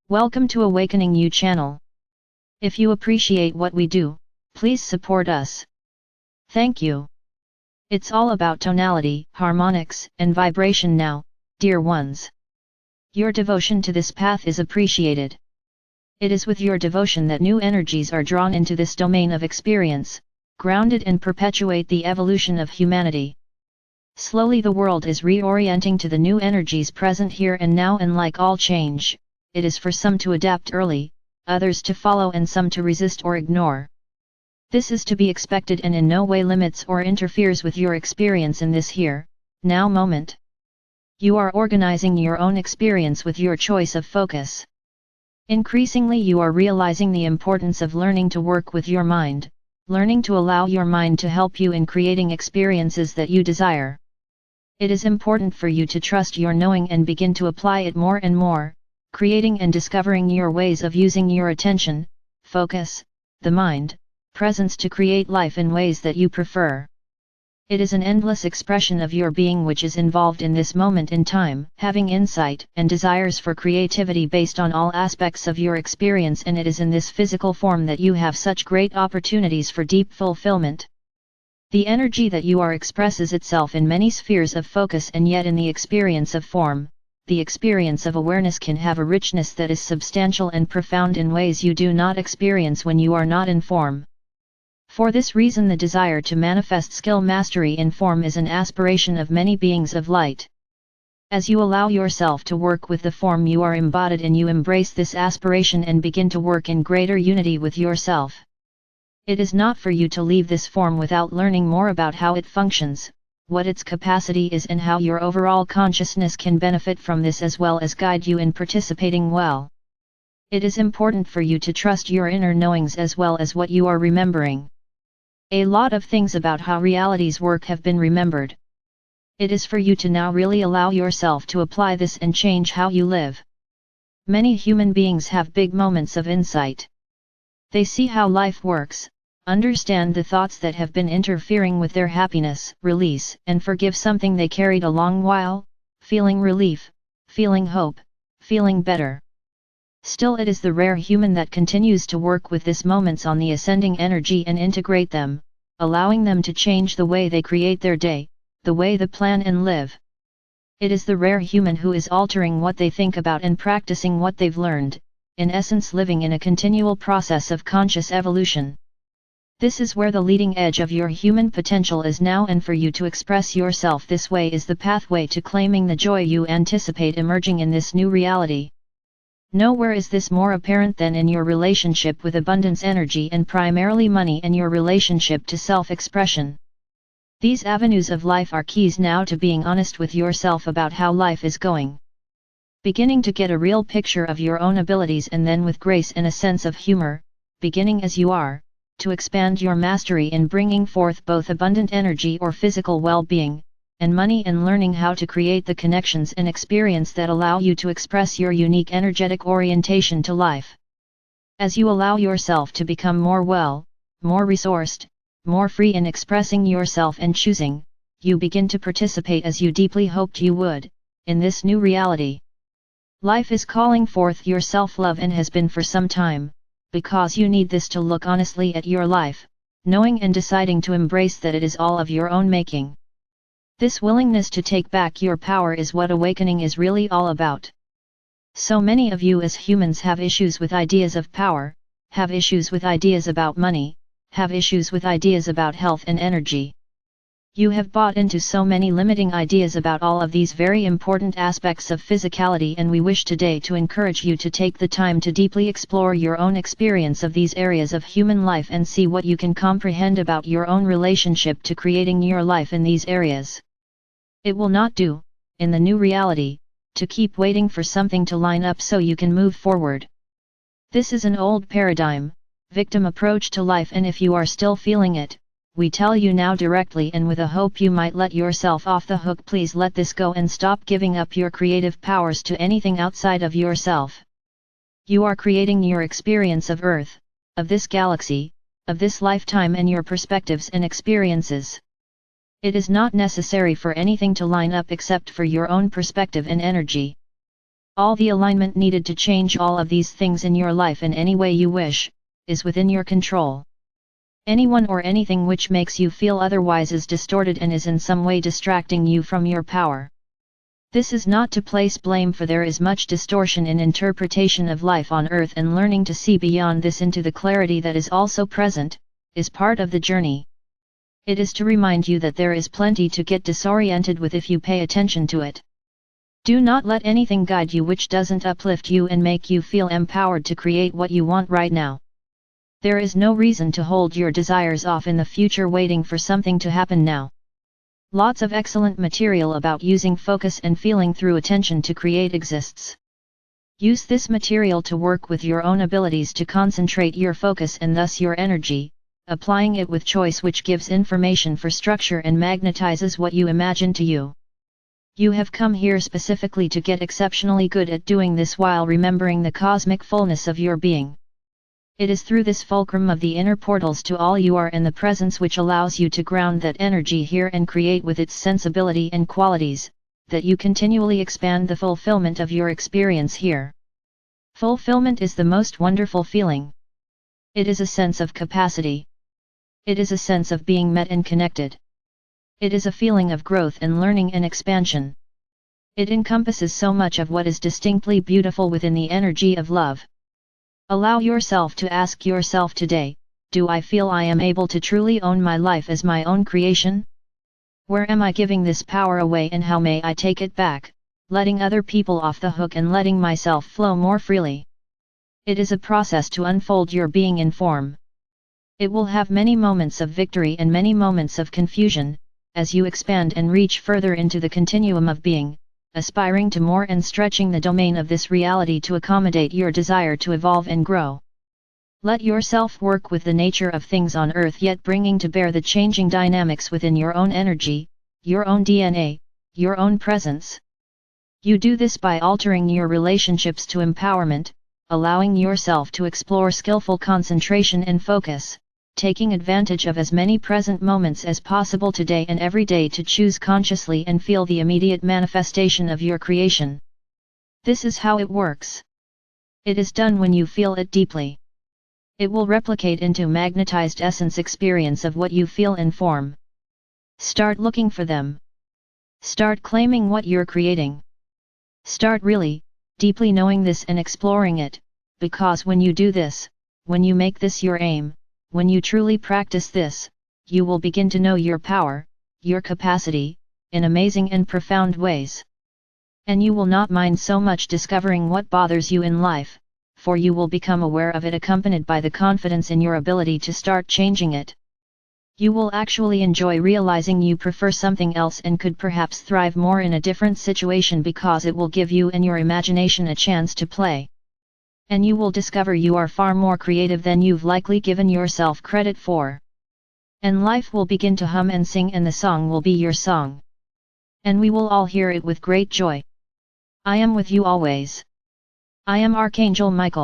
Welcome to Awakening You channel. If you appreciate what we do, please support us. Thank you. It's all about tonality, harmonics, and vibration now, dear ones. Your devotion to this path is appreciated. It is with your devotion that new energies are drawn into this domain of experience, grounded and perpetuate the evolution of humanity. Slowly the world is reorienting to the new energies present here and now, and like all change, it is for some to adapt early, others to follow, and some to resist or ignore. This is to be expected and in no way limits or interferes with your experience in this here, now moment. You are organizing your own experience with your choice of focus. Increasingly you are realizing the importance of learning to work with your mind, learning to allow your mind to help you in creating experiences that you desire. It is important for you to trust your knowing and begin to apply it more and more, creating and discovering your ways of using your attention, focus, the mind, presence to create life in ways that you prefer. It is an endless expression of your being which is involved in this moment in time, having insight and desires for creativity based on all aspects of your experience, and it is in this physical form that you have such great opportunities for deep fulfillment. The energy that you are expresses itself in many spheres of focus, and yet in the experience of form, the experience of awareness can have a richness that is substantial and profound in ways you do not experience when you are not in form. For this reason the desire to manifest skill mastery in form is an aspiration of many beings of light. As you allow yourself to work with the form you are embodied in, you embrace this aspiration and begin to work in greater unity with yourself. It is not for you to leave this form without learning more about how it functions, what its capacity is, and how your overall consciousness can benefit from this, as well as guide you in participating well. It is important for you to trust your inner knowings as well as what you are remembering. A lot of things about how realities work have been remembered. It is for you to now really allow yourself to apply this and change how you live. Many human beings have big moments of insight. They see how life works, understand the thoughts that have been interfering with their happiness, release and forgive something they carried a long while, feeling relief, feeling hope, feeling better. Still, it is the rare human that continues to work with these moments on the ascending energy and integrate them, allowing them to change the way they create their day, the way they plan and live. It is the rare human who is altering what they think about and practicing what they've learned, in essence living in a continual process of conscious evolution. This is where the leading edge of your human potential is now, and for you to express yourself this way is the pathway to claiming the joy you anticipate emerging in this new reality. Nowhere is this more apparent than in your relationship with abundance energy, and primarily money, and your relationship to self-expression. These avenues of life are keys now to being honest with yourself about how life is going. Beginning to get a real picture of your own abilities, and then with grace and a sense of humor, beginning as you are, to expand your mastery in bringing forth both abundant energy or physical well-being, and money, and learning how to create the connections and experience that allow you to express your unique energetic orientation to life. As you allow yourself to become more resourced, more free in expressing yourself and choosing, you begin to participate as you deeply hoped you would, in this new reality. Life is calling forth your self-love, and has been for some time, because you need this to look honestly at your life, knowing and deciding to embrace that it is all of your own making. This willingness to take back your power is what awakening is really all about. So many of you as humans have issues with ideas of power, have issues with ideas about money, have issues with ideas about health and energy. You have bought into so many limiting ideas about all of these very important aspects of physicality, and we wish today to encourage you to take the time to deeply explore your own experience of these areas of human life and see what you can comprehend about your own relationship to creating your life in these areas. It will not do, in the new reality, to keep waiting for something to line up so you can move forward. This is an old paradigm, victim approach to life, and if you are still feeling it, we tell you now directly, and with a hope you might let yourself off the hook, please let this go and stop giving up your creative powers to anything outside of yourself. You are creating your experience of Earth, of this galaxy, of this lifetime, and your perspectives and experiences. It is not necessary for anything to line up except for your own perspective and energy. All the alignment needed to change all of these things in your life in any way you wish, is within your control. Anyone or anything which makes you feel otherwise is distorted and is in some way distracting you from your power. This is not to place blame, for there is much distortion in interpretation of life on earth, and learning to see beyond this into the clarity that is also present, is part of the journey. It is to remind you that there is plenty to get disoriented with if you pay attention to it. Do not let anything guide you which doesn't uplift you and make you feel empowered to create what you want right now. There is no reason to hold your desires off in the future waiting for something to happen now. Lots of excellent material about using focus and feeling through attention to create exists. Use this material to work with your own abilities to concentrate your focus and thus your energy, applying it with choice, which gives information for structure and magnetizes what you imagine to you. You have come here specifically to get exceptionally good at doing this while remembering the cosmic fullness of your being. It is through this fulcrum of the inner portals to all you are and the presence which allows you to ground that energy here and create with its sensibility and qualities, that you continually expand the fulfillment of your experience here. Fulfillment is the most wonderful feeling. It is a sense of capacity. It is a sense of being met and connected. It is a feeling of growth and learning and expansion. It encompasses so much of what is distinctly beautiful within the energy of love. Allow yourself to ask yourself today, do I feel I am able to truly own my life as my own creation? Where am I giving this power away, and how may I take it back, letting other people off the hook and letting myself flow more freely? It is a process to unfold your being in form. It will have many moments of victory and many moments of confusion, as you expand and reach further into the continuum of being, aspiring to more and stretching the domain of this reality to accommodate your desire to evolve and grow. Let yourself work with the nature of things on earth, yet bringing to bear the changing dynamics within your own energy, your own DNA, your own presence. You do this by altering your relationships to empowerment, allowing yourself to explore skillful concentration and focus, taking advantage of as many present moments as possible today and every day to choose consciously and feel the immediate manifestation of your creation. This is how it works. It is done when you feel it deeply. It will replicate into magnetized essence experience of what you feel in form. Start looking for them. Start claiming what you're creating. Start really, deeply knowing this and exploring it, because when you do this, when you make this your aim, when you truly practice this, you will begin to know your power, your capacity, in amazing and profound ways. And you will not mind so much discovering what bothers you in life, for you will become aware of it, accompanied by the confidence in your ability to start changing it. You will actually enjoy realizing you prefer something else and could perhaps thrive more in a different situation, because it will give you and your imagination a chance to play. And you will discover you are far more creative than you've likely given yourself credit for. And life will begin to hum and sing, and the song will be your song. And we will all hear it with great joy. I am with you always. I am Archangel Michael.